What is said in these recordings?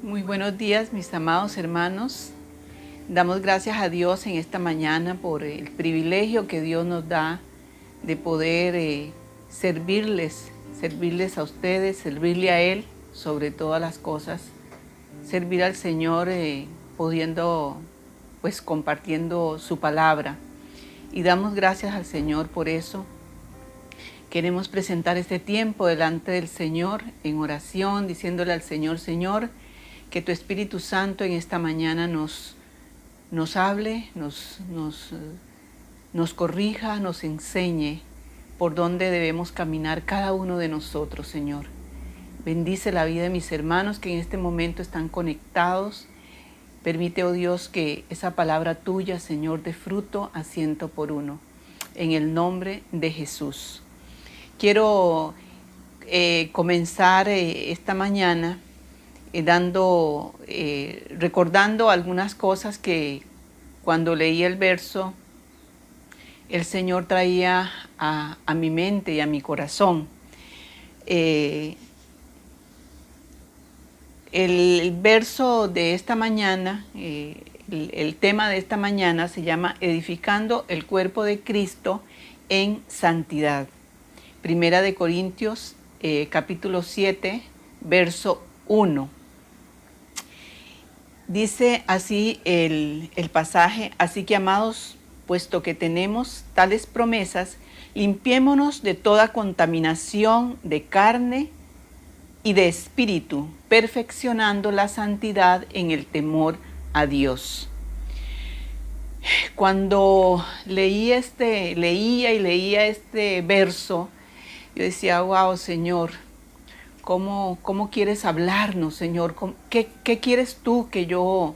Muy buenos días, mis amados hermanos. Damos gracias a Dios en esta mañana por el privilegio que Dios nos da de poder servirles a ustedes, servirle a Él sobre todas las cosas, servir al Señor pudiendo, pues compartiendo su palabra. Y damos gracias al Señor por eso. Queremos presentar este tiempo delante del Señor en oración, diciéndole al Señor, Señor, que tu Espíritu Santo en esta mañana nos hable, nos corrija, nos enseñe por dónde debemos caminar cada uno de nosotros, Señor. Bendice la vida de mis hermanos que en este momento están conectados. Permite, oh Dios, que esa palabra tuya, Señor, dé fruto a 100 por 1. En el nombre de Jesús. Quiero comenzar esta mañana recordando algunas cosas que cuando leí el verso, el Señor traía a mi mente y a mi corazón. El verso de esta mañana, el tema de esta mañana se llama Edificando el cuerpo de Cristo en santidad. Primera de Corintios, capítulo 7, verso 1. Dice así el pasaje: así que, amados, puesto que tenemos tales promesas, limpiémonos de toda contaminación de carne y de espíritu, perfeccionando la santidad en el temor a Dios. Cuando leía este verso, yo decía, wow, Señor, ¿cómo quieres hablarnos, Señor? ¿Qué quieres tú que yo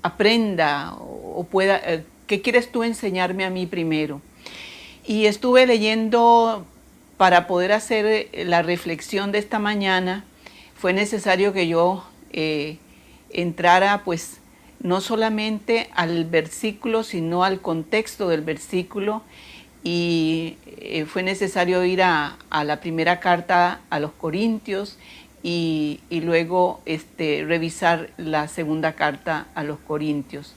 aprenda o pueda? ¿Qué quieres tú enseñarme a mí primero? Y estuve leyendo para poder hacer la reflexión de esta mañana. Fue necesario que yo entrara, pues, no solamente al versículo, sino al contexto del versículo. Y fue necesario ir a la primera carta a los Corintios y luego revisar la segunda carta a los Corintios.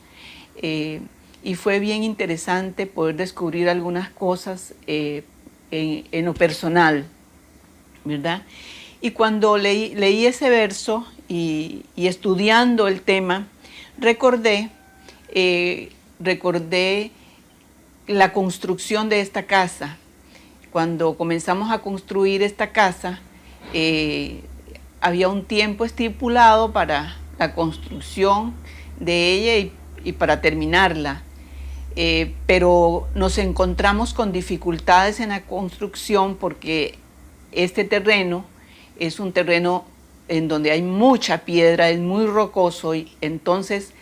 Y fue bien interesante poder descubrir algunas cosas en lo personal, ¿verdad? Y cuando leí ese verso y estudiando el tema, recordé la construcción de esta casa. Cuando comenzamos a construir esta casa, había un tiempo estipulado para la construcción de ella y para terminarla. Pero nos encontramos con dificultades en la construcción porque este terreno es un terreno en donde hay mucha piedra, es muy rocoso, y entonces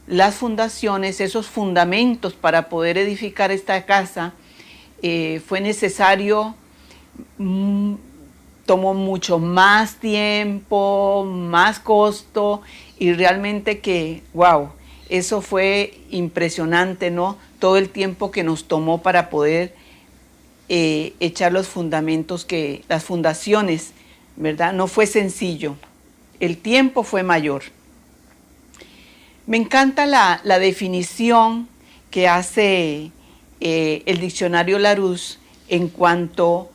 las fundaciones, esos fundamentos para poder edificar esta casa, fue necesario, tomó mucho más tiempo, más costo, y realmente que, wow, eso fue impresionante, ¿no? Todo el tiempo que nos tomó para poder echar los fundamentos, las fundaciones, ¿verdad? No fue sencillo, el tiempo fue mayor. Me encanta la definición que hace el diccionario Larousse en cuanto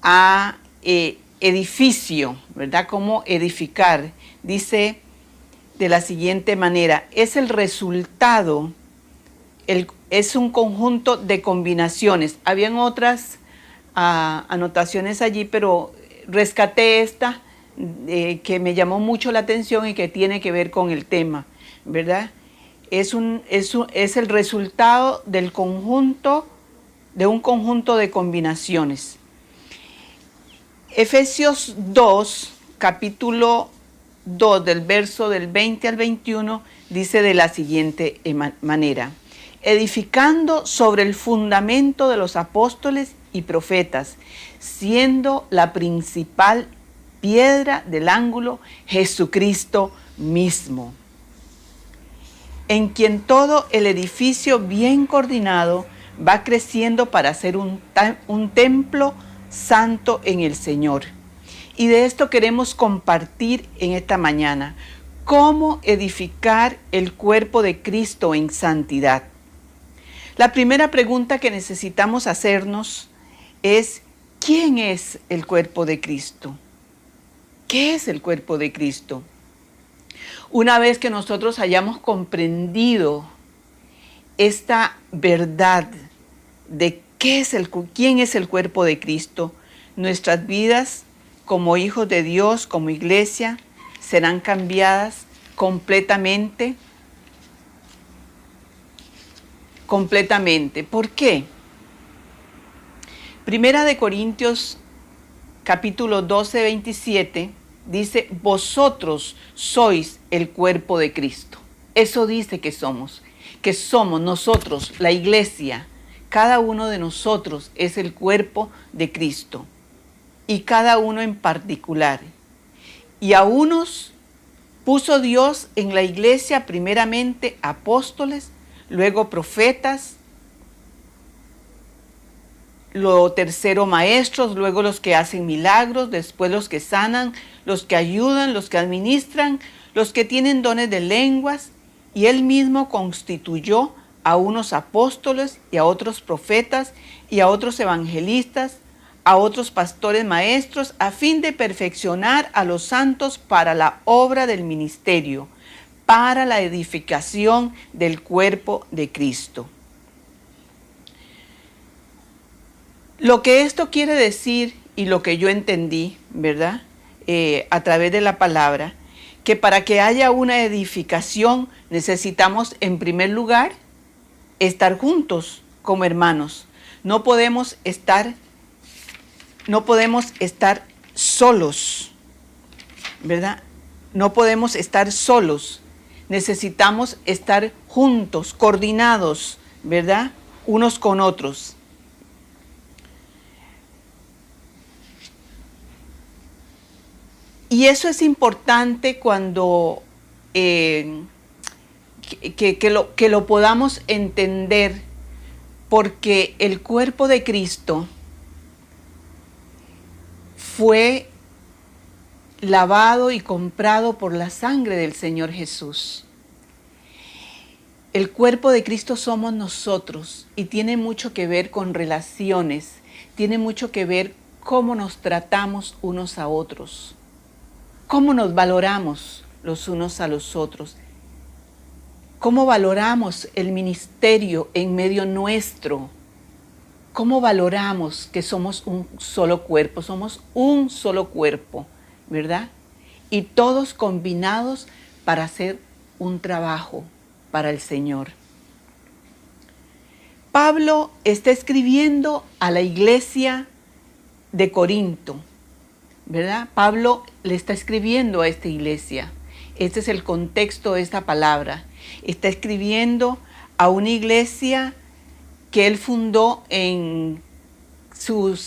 a edificio, ¿verdad? Cómo edificar. Dice de la siguiente manera: es el resultado, es un conjunto de combinaciones. Habían otras anotaciones allí, pero rescaté esta que me llamó mucho la atención y que tiene que ver con el tema, ¿verdad? Es el resultado de un conjunto de combinaciones. Efesios 2, capítulo 2, del verso del 20 al 21, dice de la siguiente manera: edificando sobre el fundamento de los apóstoles y profetas, siendo la principal piedra del ángulo Jesucristo mismo, en quien todo el edificio bien coordinado va creciendo para ser un templo santo en el Señor. Y de esto queremos compartir en esta mañana. ¿Cómo edificar el cuerpo de Cristo en santidad? La primera pregunta que necesitamos hacernos es, ¿quién es el cuerpo de Cristo? ¿Qué es el cuerpo de Cristo? Una vez que nosotros hayamos comprendido esta verdad de quién es el cuerpo de Cristo, nuestras vidas como hijos de Dios, como iglesia, serán cambiadas completamente. ¿Por qué? Primera de Corintios capítulo 12, 27 dice, vosotros sois el cuerpo de Cristo. Eso dice que somos nosotros, la iglesia. Cada uno de nosotros es el cuerpo de Cristo y cada uno en particular. Y a unos puso Dios en la iglesia primeramente apóstoles, luego profetas, lo tercero maestros, luego los que hacen milagros, después los que sanan, los que ayudan, los que administran, los que tienen dones de lenguas, y él mismo constituyó a unos apóstoles y a otros profetas y a otros evangelistas, a otros pastores maestros, a fin de perfeccionar a los santos para la obra del ministerio, para la edificación del cuerpo de Cristo. Lo que esto quiere decir y lo que yo entendí, ¿verdad? A través de la palabra, que para que haya una edificación necesitamos en primer lugar estar juntos como hermanos. No podemos estar solos, ¿verdad? No podemos estar solos. Necesitamos estar juntos, coordinados, ¿verdad? Unos con otros. Y eso es importante cuando que lo podamos entender, porque el cuerpo de Cristo fue lavado y comprado por la sangre del Señor Jesús. El cuerpo de Cristo somos nosotros y tiene mucho que ver con relaciones, tiene mucho que ver cómo nos tratamos unos a otros. ¿Cómo nos valoramos los unos a los otros? ¿Cómo valoramos el ministerio en medio nuestro? ¿Cómo valoramos que somos un solo cuerpo? Somos un solo cuerpo, ¿verdad? Y todos combinados para hacer un trabajo para el Señor. Pablo está escribiendo a la iglesia de Corinto, ¿verdad? Pablo le está escribiendo a esta iglesia. Este es el contexto de esta palabra. Está escribiendo a una iglesia que él fundó en su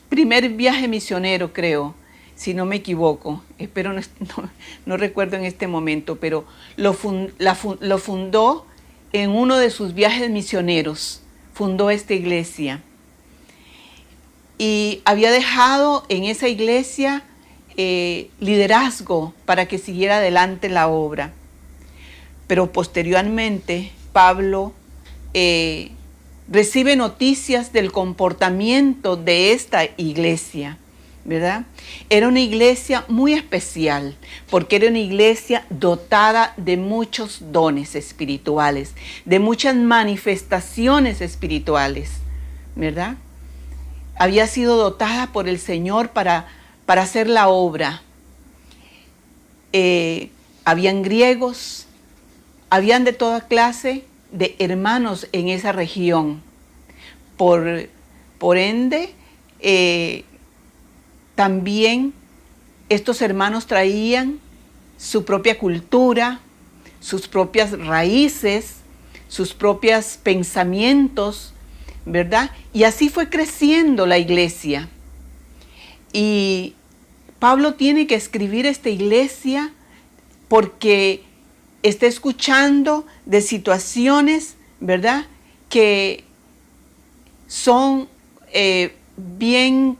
primer viaje misionero, creo, si no me equivoco. Espero no recuerdo en este momento, pero lo fundó en uno de sus viajes misioneros. Fundó esta iglesia. Y había dejado en esa iglesia liderazgo para que siguiera adelante la obra. Pero posteriormente Pablo recibe noticias del comportamiento de esta iglesia, ¿verdad? Era una iglesia muy especial, porque era una iglesia dotada de muchos dones espirituales, de muchas manifestaciones espirituales, ¿verdad? Había sido dotada por el Señor para hacer la obra. Habían griegos, habían de toda clase de hermanos en esa región. Por ende, también estos hermanos traían su propia cultura, sus propias raíces, sus propios pensamientos, ¿verdad? Y así fue creciendo la iglesia. Y Pablo tiene que escribir esta iglesia porque está escuchando de situaciones, ¿verdad?, que son bien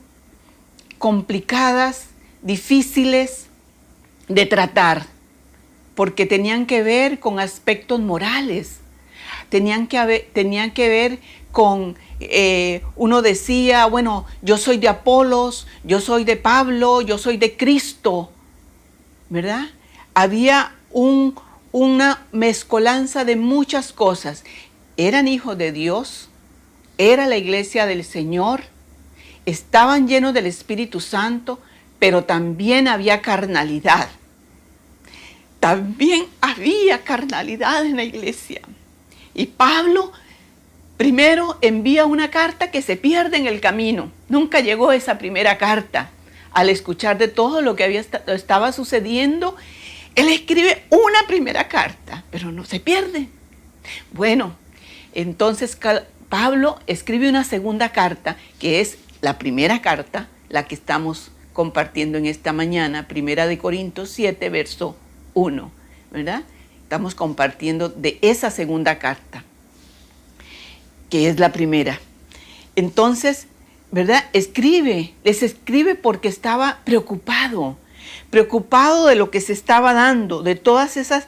complicadas, difíciles de tratar, porque tenían que ver con aspectos morales, tenían que ver con, uno decía, bueno, yo soy de Apolos, yo soy de Pablo, yo soy de Cristo, ¿verdad? Había una mezcolanza de muchas cosas. Eran hijos de Dios, era la iglesia del Señor, estaban llenos del Espíritu Santo, pero también había carnalidad. También había carnalidad en la iglesia. Y Pablo primero envía una carta que se pierde en el camino. Nunca llegó esa primera carta. Al escuchar de todo lo que estaba sucediendo, él escribe una primera carta, pero no se pierde. Bueno, entonces Pablo escribe una segunda carta, que es la primera carta, la que estamos compartiendo en esta mañana, 1 Corintios 7, verso 1, ¿verdad? Estamos compartiendo de esa segunda carta, que es la primera. Entonces, ¿verdad? Les escribe porque estaba preocupado de lo que se estaba dando, de todas esas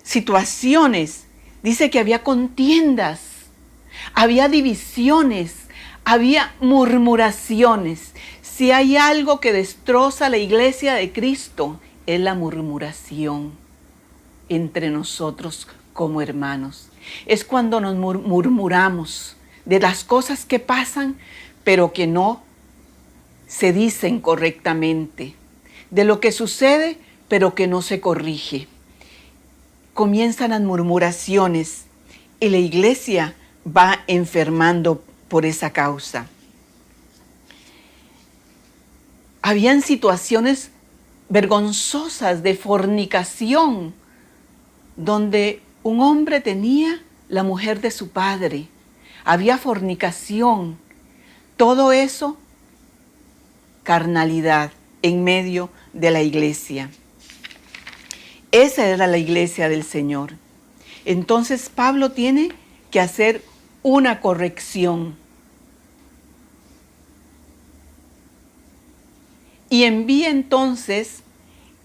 situaciones. Dice que había contiendas, había divisiones, había murmuraciones. Si hay algo que destroza la iglesia de Cristo, es la murmuración entre nosotros como hermanos. Es cuando nos murmuramos de las cosas que pasan, pero que no se dicen correctamente, de lo que sucede, pero que no se corrige. Comienzan las murmuraciones y la iglesia va enfermando por esa causa. Habían situaciones vergonzosas de fornicación, donde un hombre tenía la mujer de su padre. Había fornicación. Todo eso, carnalidad en medio de la iglesia. Esa era la iglesia del Señor. Entonces Pablo tiene que hacer una corrección. Y envía entonces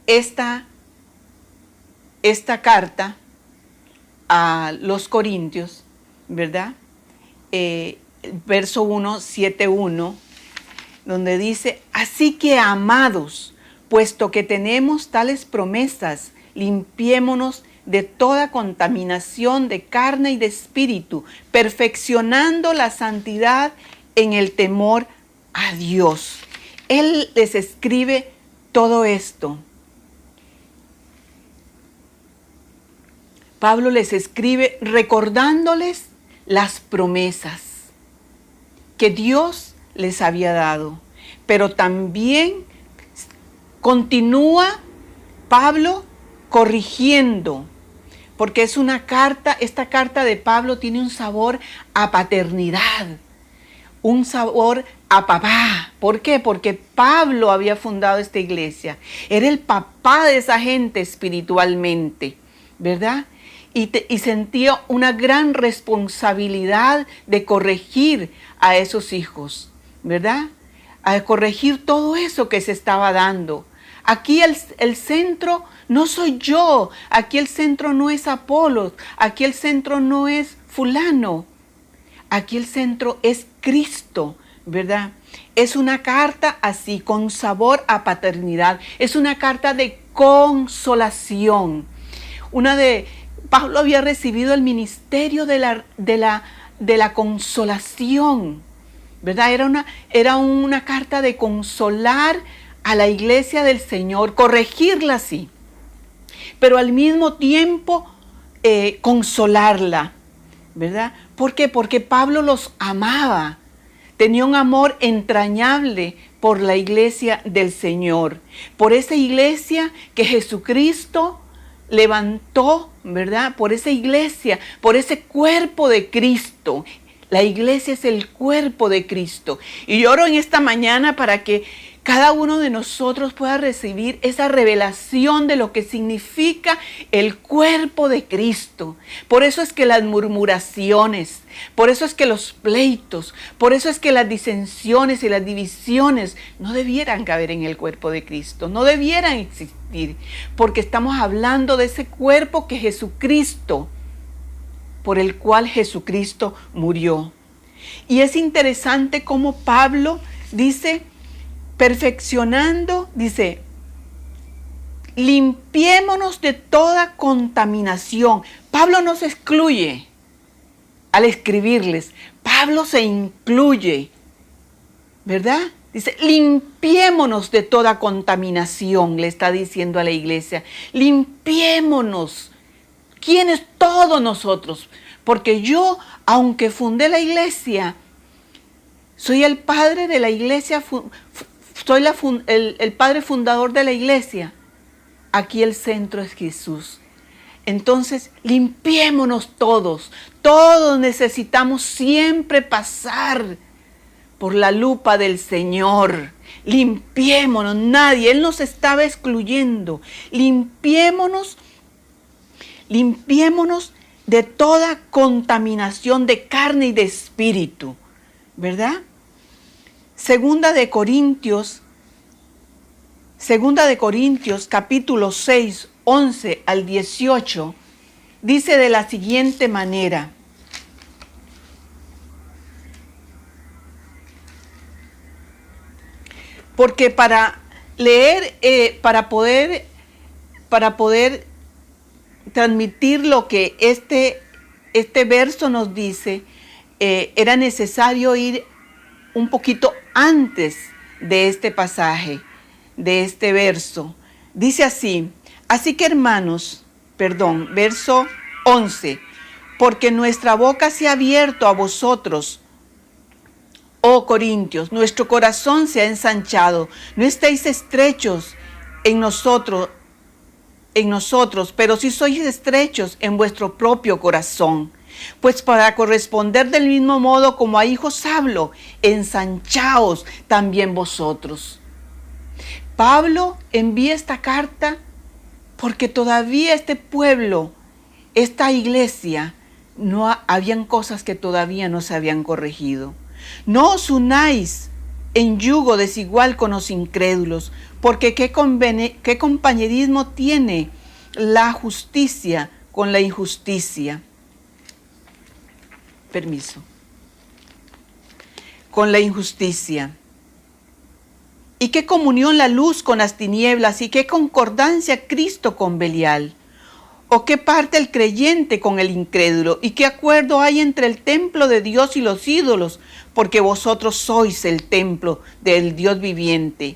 esta carta a los Corintios, ¿verdad? Verso 1, 7:1, donde dice, así que amados, puesto que tenemos tales promesas, limpiémonos de toda contaminación de carne y de espíritu, perfeccionando la santidad en el temor a Dios. Él les escribe todo esto. Pablo les escribe recordándoles las promesas que Dios les había dado, pero también continúa Pablo corrigiendo, porque es una carta, esta carta de Pablo tiene un sabor a paternidad, un sabor a papá. ¿Por qué? Porque Pablo había fundado esta iglesia, era el papá de esa gente espiritualmente, ¿verdad? Y sentía una gran responsabilidad de corregir a esos hijos, ¿verdad? A corregir todo eso que se estaba dando. Aquí el centro no soy yo, aquí el centro no es Apolos, aquí el centro no es fulano, aquí el centro es Cristo, ¿verdad? Es una carta así, con sabor a paternidad, es una carta de consolación. Pablo había recibido el ministerio de la consolación, ¿verdad? Era una carta de consolar a la iglesia del Señor, corregirla sí, pero al mismo tiempo consolarla, ¿verdad? ¿Por qué? Porque Pablo los amaba, tenía un amor entrañable por la iglesia del Señor, por esa iglesia que Jesucristo levantó, ¿verdad? Por esa iglesia, por ese cuerpo de Cristo. La iglesia es el cuerpo de Cristo. Y yo oro en esta mañana para que cada uno de nosotros pueda recibir esa revelación de lo que significa el cuerpo de Cristo. Por eso es que las murmuraciones, por eso es que los pleitos, por eso es que las disensiones y las divisiones no debieran caber en el cuerpo de Cristo, no debieran existir, porque estamos hablando de ese cuerpo que Jesucristo, por el cual Jesucristo murió. Y es interesante cómo Pablo dice, perfeccionando, dice, limpiémonos de toda contaminación. Pablo no se excluye al escribirles, Pablo se incluye, ¿verdad? Dice, limpiémonos de toda contaminación, le está diciendo a la iglesia, limpiémonos. ¿Quiénes? Todos nosotros. Porque yo, aunque fundé la iglesia, soy el padre de la iglesia, soy el padre fundador de la iglesia. Aquí el centro es Jesús. Entonces, limpiémonos todos. Todos necesitamos siempre pasar por la lupa del Señor. Limpiémonos, nadie, Él nos estaba excluyendo. Limpiémonos de toda contaminación de carne y de espíritu, ¿verdad? Segunda de Corintios capítulo 6, 11 al 18, dice de la siguiente manera: porque para leer, para poder transmitir lo que este verso nos dice, era necesario ir un poquito antes de este pasaje, de este verso. Dice así, así que hermanos, verso 11, porque nuestra boca se ha abierto a vosotros, oh Corintios, nuestro corazón se ha ensanchado, no estáis estrechos en nosotros, pero sí sois estrechos en vuestro propio corazón. Pues para corresponder del mismo modo como a hijos hablo, ensanchaos también vosotros. Pablo envía esta carta porque todavía este pueblo, esta iglesia, habían cosas que todavía no se habían corregido. No os unáis en yugo desigual con los incrédulos, porque ¿qué compañerismo tiene la justicia con la injusticia? Con la injusticia. ¿Y qué comunión la luz con las tinieblas? ¿Y qué concordancia Cristo con Belial? ¿O qué parte el creyente con el incrédulo? ¿Y qué acuerdo hay entre el templo de Dios y los ídolos? Porque vosotros sois el templo del Dios viviente.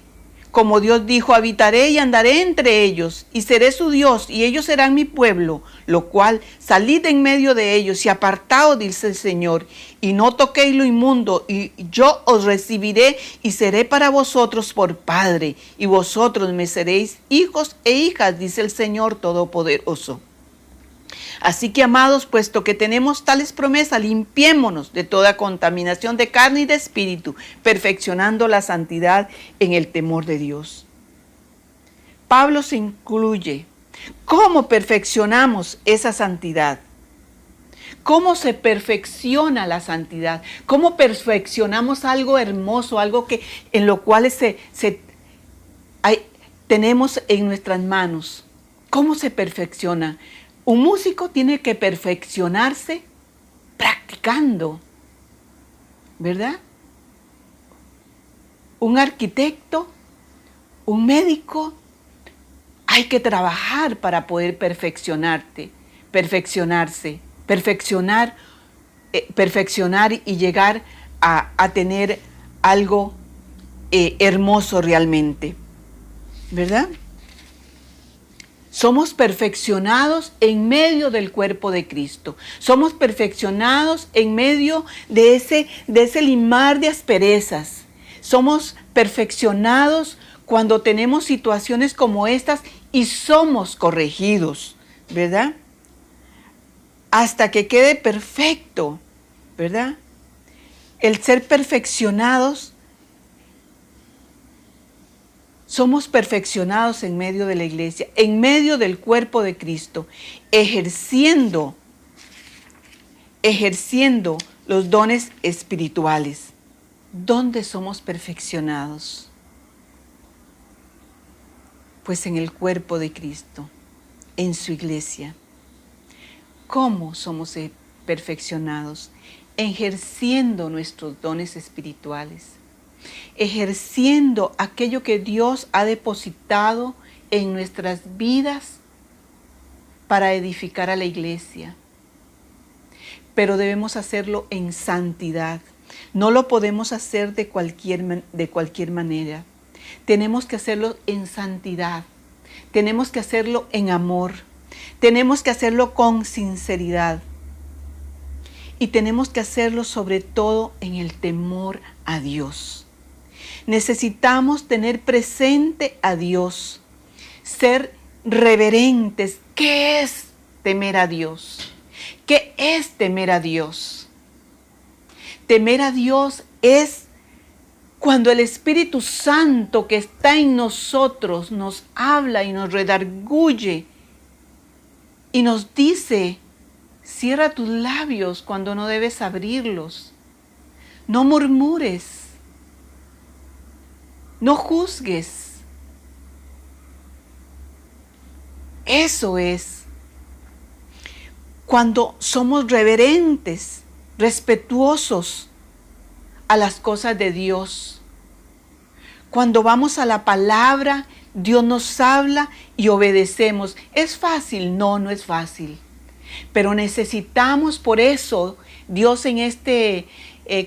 Como Dios dijo, habitaré y andaré entre ellos, y seré su Dios, y ellos serán mi pueblo, lo cual salid en medio de ellos y apartaos, dice el Señor, y no toquéis lo inmundo, y yo os recibiré y seré para vosotros por Padre, y vosotros me seréis hijos e hijas, dice el Señor Todopoderoso. Así que, amados, puesto que tenemos tales promesas, limpiémonos de toda contaminación de carne y de espíritu, perfeccionando la santidad en el temor de Dios. Pablo se incluye. ¿Cómo perfeccionamos esa santidad? ¿Cómo se perfecciona la santidad? ¿Cómo perfeccionamos algo hermoso, algo que en lo cual tenemos en nuestras manos? ¿Cómo se perfecciona? Un músico tiene que perfeccionarse practicando, ¿verdad? Un arquitecto, un médico, hay que trabajar para poder perfeccionar y llegar a tener algo hermoso realmente, ¿verdad? Somos perfeccionados en medio del cuerpo de Cristo. Somos perfeccionados en medio de ese limar de asperezas. Somos perfeccionados cuando tenemos situaciones como estas y somos corregidos, ¿verdad? Hasta que quede perfecto, ¿verdad? El ser perfeccionados somos perfeccionados en medio de la iglesia, en medio del cuerpo de Cristo, ejerciendo los dones espirituales. ¿Dónde somos perfeccionados? Pues en el cuerpo de Cristo, en su iglesia. ¿Cómo somos perfeccionados? Ejerciendo nuestros dones espirituales, ejerciendo aquello que Dios ha depositado en nuestras vidas para edificar a la iglesia. Pero debemos hacerlo en santidad. No lo podemos hacer de cualquier manera. Tenemos que hacerlo en santidad. Tenemos que hacerlo en amor. Tenemos que hacerlo con sinceridad. Y tenemos que hacerlo sobre todo en el temor a Dios. Necesitamos tener presente a Dios. Ser reverentes. ¿Qué es temer a Dios? ¿Qué es temer a Dios? Temer a Dios es cuando el Espíritu Santo que está en nosotros nos habla y nos redarguye y nos dice: cierra tus labios cuando no debes abrirlos. No murmures. No juzgues. Eso es. Cuando somos reverentes, respetuosos a las cosas de Dios. Cuando vamos a la palabra, Dios nos habla y obedecemos. ¿Es fácil? No, no es fácil. Pero necesitamos, por eso, Dios en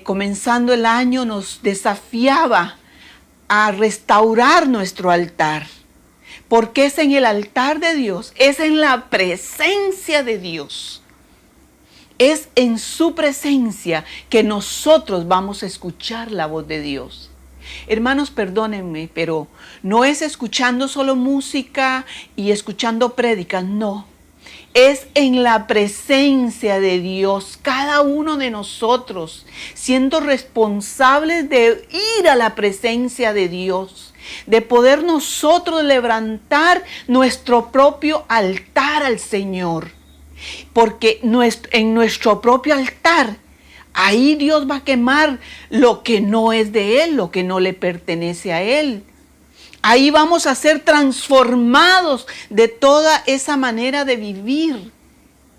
comenzando el año nos desafiaba a restaurar nuestro altar. Porque es en el altar de Dios, es en la presencia de Dios. Es en su presencia que nosotros vamos a escuchar la voz de Dios. Hermanos, perdónenme, pero no es escuchando solo música y escuchando prédicas, no. Es en la presencia de Dios, cada uno de nosotros, siendo responsables de ir a la presencia de Dios, de poder nosotros levantar nuestro propio altar al Señor. Porque en nuestro propio altar, ahí Dios va a quemar lo que no es de Él, lo que no le pertenece a Él. Ahí vamos a ser transformados de toda esa manera de vivir,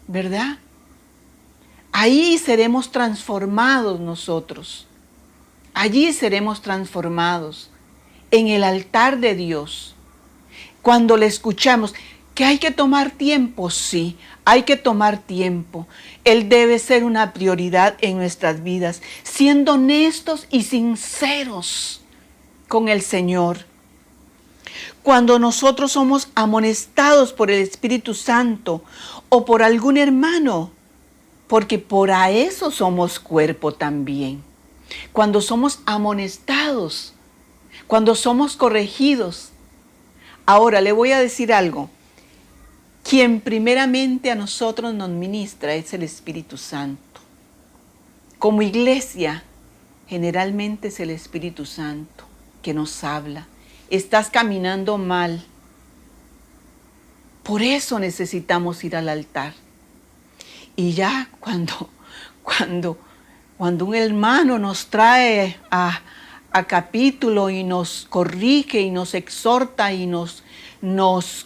¿verdad? Ahí seremos transformados nosotros. Allí seremos transformados en el altar de Dios. Cuando le escuchamos, que hay que tomar tiempo, sí, hay que tomar tiempo. Él debe ser una prioridad en nuestras vidas, siendo honestos y sinceros con el Señor. Cuando nosotros somos amonestados por el Espíritu Santo o por algún hermano, porque por a eso somos cuerpo también. Cuando somos amonestados, cuando somos corregidos. Ahora le voy a decir algo. Quien primeramente a nosotros nos ministra es el Espíritu Santo. Como iglesia, generalmente es el Espíritu Santo que nos habla. Estás caminando mal. Por eso necesitamos ir al altar. Y ya cuando un hermano nos trae a capítulo y nos corrige y nos exhorta y nos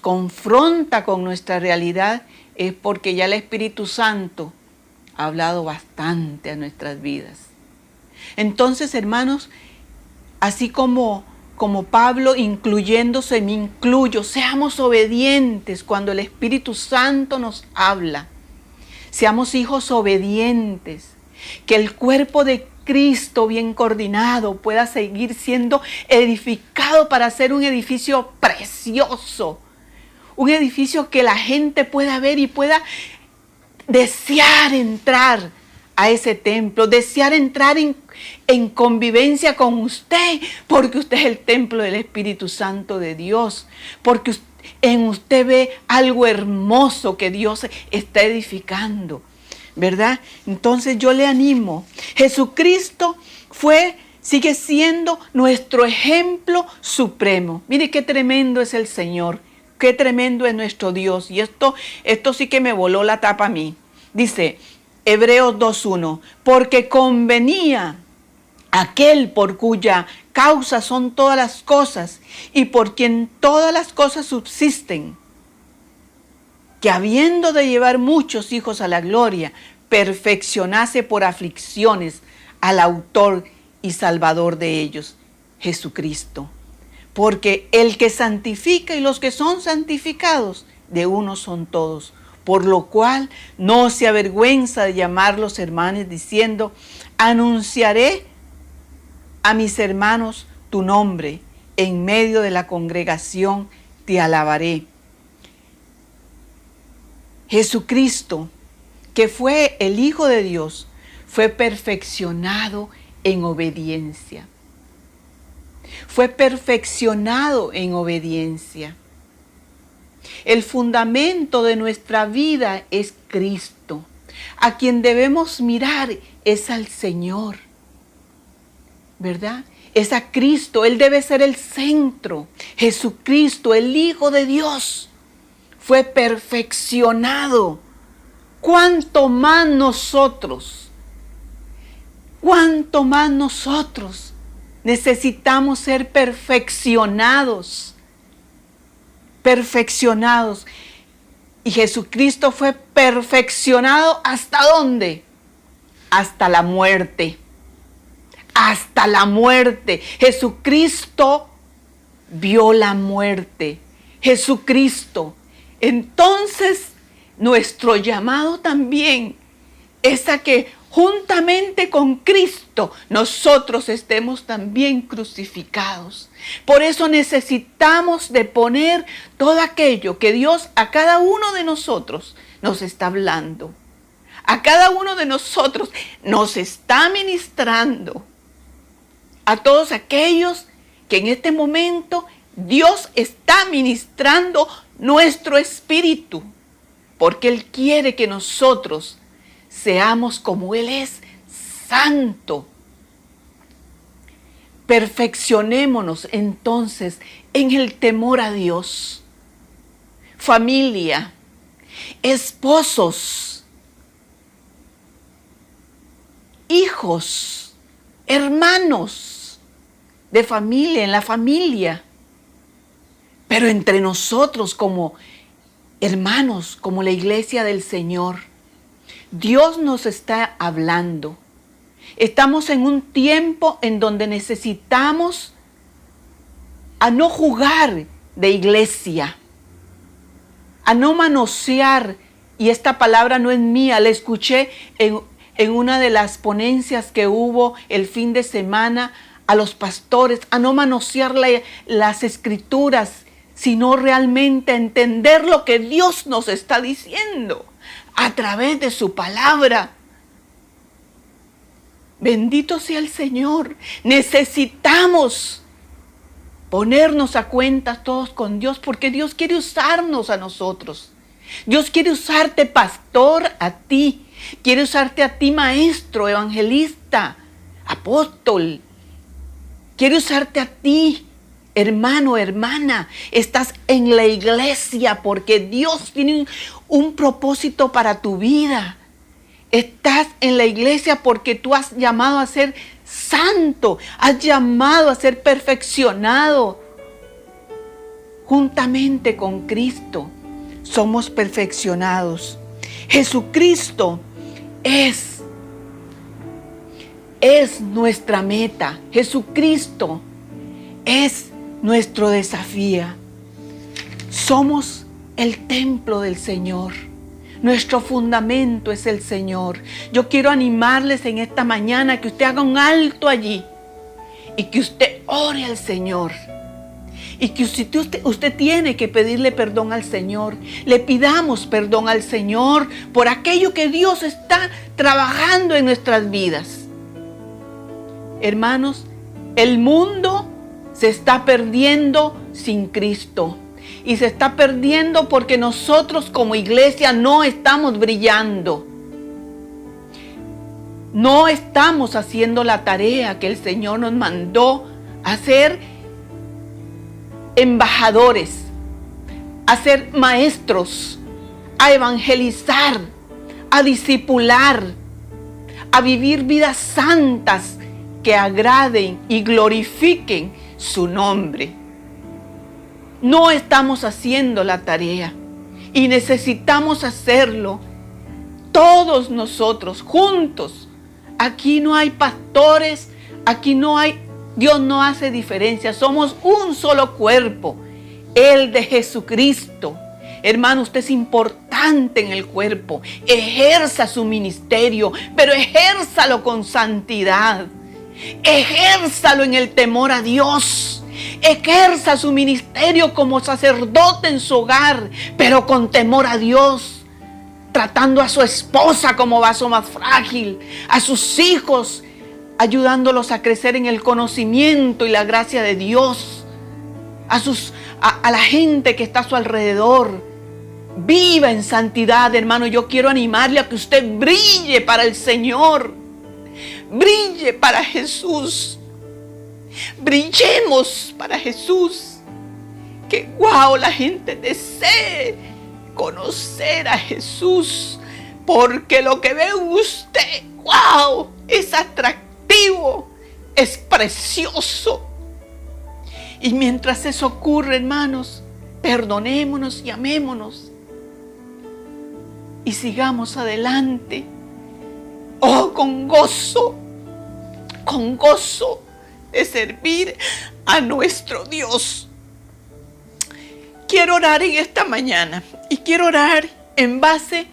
confronta con nuestra realidad, es porque ya el Espíritu Santo ha hablado bastante a nuestras vidas. Entonces, hermanos, así como Pablo incluyéndose, me incluyo, seamos obedientes cuando el Espíritu Santo nos habla. Seamos hijos obedientes, que el cuerpo de Cristo bien coordinado pueda seguir siendo edificado para ser un edificio precioso, un edificio que la gente pueda ver y pueda desear entrar a ese templo, desear entrar en convivencia con usted, porque usted es el templo del Espíritu Santo de Dios, porque en usted ve algo hermoso que Dios está edificando, ¿verdad? Entonces yo le animo. Jesucristo fue Sigue siendo nuestro ejemplo supremo. Mire qué tremendo es el Señor. Qué tremendo es nuestro Dios. Y esto sí que me voló la tapa a mí. Dice Hebreos 2:1. Porque convenía aquel por cuya causa son todas las cosas y por quien todas las cosas subsisten, que habiendo de llevar muchos hijos a la gloria, perfeccionase por aflicciones al autor y salvador de ellos, Jesucristo. Porque el que santifica y los que son santificados, de uno son todos. Por lo cual no se avergüenza de llamarlos hermanos, diciendo, anunciaré a mis hermanos tu nombre, en medio de la congregación te alabaré. Jesucristo, que fue el Hijo de Dios, fue perfeccionado en obediencia. Fue perfeccionado en obediencia. El fundamento de nuestra vida es Cristo. A quien debemos mirar es al Señor, ¿verdad? Es a Cristo. Él debe ser el centro. Jesucristo, el Hijo de Dios, fue perfeccionado. ¿Cuánto más nosotros necesitamos ser perfeccionados? Perfeccionados. Y Jesucristo fue perfeccionado ¿hasta dónde? Hasta la muerte. Hasta la muerte. Jesucristo vio la muerte. Jesucristo. Entonces, nuestro llamado también es a que juntamente con Cristo nosotros estemos también crucificados. Por eso necesitamos de poner todo aquello que Dios a cada uno de nosotros nos está hablando. A cada uno de nosotros nos está ministrando. A todos aquellos que en este momento Dios está ministrando nuestro espíritu, porque Él quiere que nosotros seamos como Él es, santo. Perfeccionémonos entonces en el temor a Dios. Familia, esposos, hijos, hermanos de familia, en la familia, pero entre nosotros como hermanos, como la iglesia del Señor. Dios nos está hablando. Estamos en un tiempo en donde necesitamos a no jugar de iglesia, a no manosear, y esta palabra no es mía, la escuché en una de las ponencias que hubo el fin de semana a los pastores, a no manosear las escrituras, sino realmente a entender lo que Dios nos está diciendo a través de su palabra. Bendito sea el Señor. Necesitamos ponernos a cuentas todos con Dios, porque Dios quiere usarnos a nosotros. Dios quiere usarte, pastor, a ti. Quiere usarte a ti, maestro, evangelista, apóstol. Quiere usarte a ti, hermano, hermana. Estás en la iglesia porque Dios tiene un propósito para tu vida. Estás en la iglesia porque tú has llamado a ser santo, has llamado a ser perfeccionado. Juntamente con Cristo somos perfeccionados. Jesucristo es nuestra meta. Jesucristo es nuestro desafío. Somos el templo del Señor. Nuestro fundamento es el Señor. Yo quiero animarles en esta mañana que usted haga un alto allí y que usted ore al Señor. Y que usted tiene que pedirle perdón al Señor. Le pidamos perdón al Señor por aquello que Dios está trabajando en nuestras vidas. Hermanos, el mundo se está perdiendo sin Cristo. Y se está perdiendo porque nosotros como iglesia no estamos brillando. No estamos haciendo la tarea que el Señor nos mandó a ser embajadores, a ser maestros, a evangelizar, a discipular, a vivir vidas santas que agraden y glorifiquen su nombre. No estamos haciendo la tarea y necesitamos hacerlo todos nosotros juntos. Aquí no hay pastores, aquí no hay, Dios no hace diferencia, somos un solo cuerpo, el de Jesucristo. Hermano, usted es importante en el cuerpo, ejerza su ministerio, pero ejérzalo con santidad, ejérzalo en el temor a Dios, ejerza su ministerio como sacerdote en su hogar, pero con temor a Dios, tratando a su esposa como vaso más frágil, a sus hijos, ayudándolos a crecer en el conocimiento y la gracia de Dios, a la gente que está a su alrededor. Viva en santidad, hermano. Yo quiero animarle a que usted brille para el Señor, brille para Jesús, brillemos para Jesús. Que wow, la gente desee conocer a Jesús, porque lo que ve en usted, wow, es atractivo, es precioso. Y mientras eso ocurre, hermanos, perdonémonos y amémonos y sigamos adelante, con gozo de servir a nuestro Dios. Quiero orar en esta mañana y quiero orar en base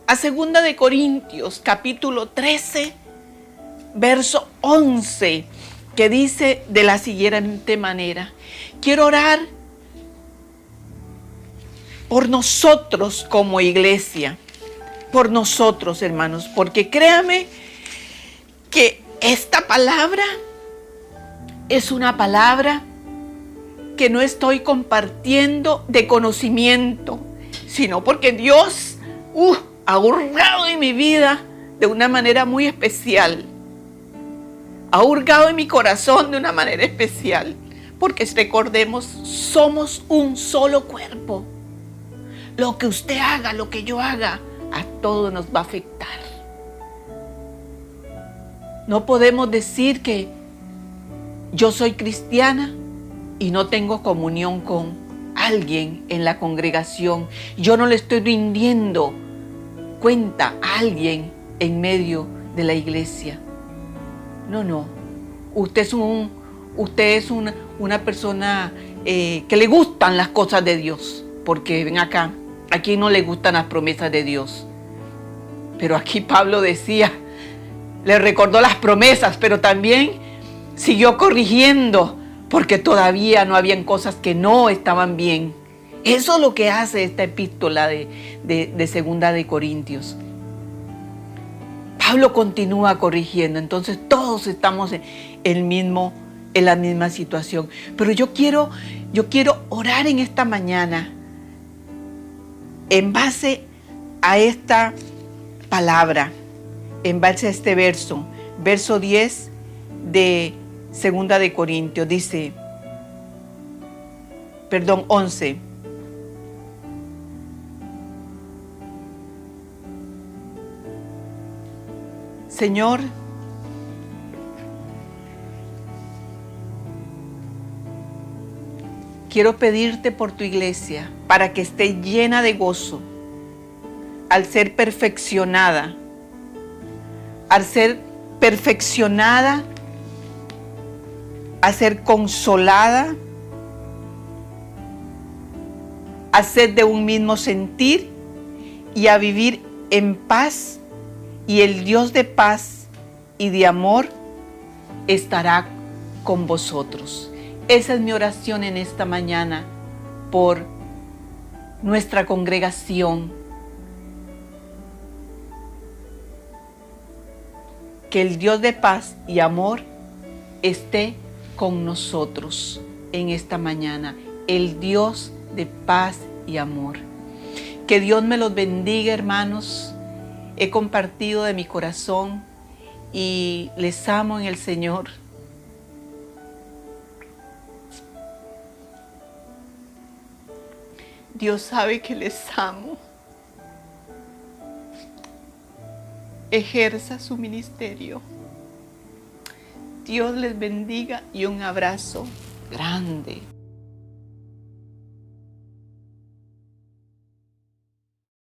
a 2 de Corintios, capítulo 13, verso 11, que dice de la siguiente manera. Quiero orar por nosotros como iglesia, por nosotros, hermanos, porque créame que esta palabra es una palabra que no estoy compartiendo de conocimiento, sino porque Dios ha hurgado en mi vida de una manera muy especial. Ha hurgado en mi corazón de una manera especial, porque recordemos, somos un solo cuerpo. Lo que usted haga, lo que yo haga, a todos nos va a afectar. No podemos decir que yo soy cristiana y no tengo comunión con alguien en la congregación. Yo no le estoy rindiendo cuenta a alguien en medio de la iglesia. No. Usted es una persona que le gustan las cosas de Dios. Porque ven acá, aquí no le gustan las promesas de Dios. Pero aquí Pablo decía, le recordó las promesas, pero también siguió corrigiendo, porque todavía no habían cosas que no estaban bien. Eso es lo que hace esta epístola de 2 de Corintios. Pablo continúa corrigiendo, entonces todos estamos en la misma situación. Pero yo quiero orar en esta mañana en base a esta palabra, en base a este verso 10 de 2 de Corintios, dice, 11. Señor, quiero pedirte por tu iglesia para que esté llena de gozo al ser perfeccionada, a ser consolada, a ser de un mismo sentir y a vivir en paz, y el Dios de paz y de amor estará con vosotros. Esa es mi oración en esta mañana por nuestra congregación. Que el Dios de paz y amor esté con nosotros en esta mañana. El Dios de paz y amor. Que Dios me los bendiga, hermanos. He compartido de mi corazón y les amo en el Señor. Dios sabe que les amo. Ejerza su ministerio. Dios les bendiga y un abrazo grande.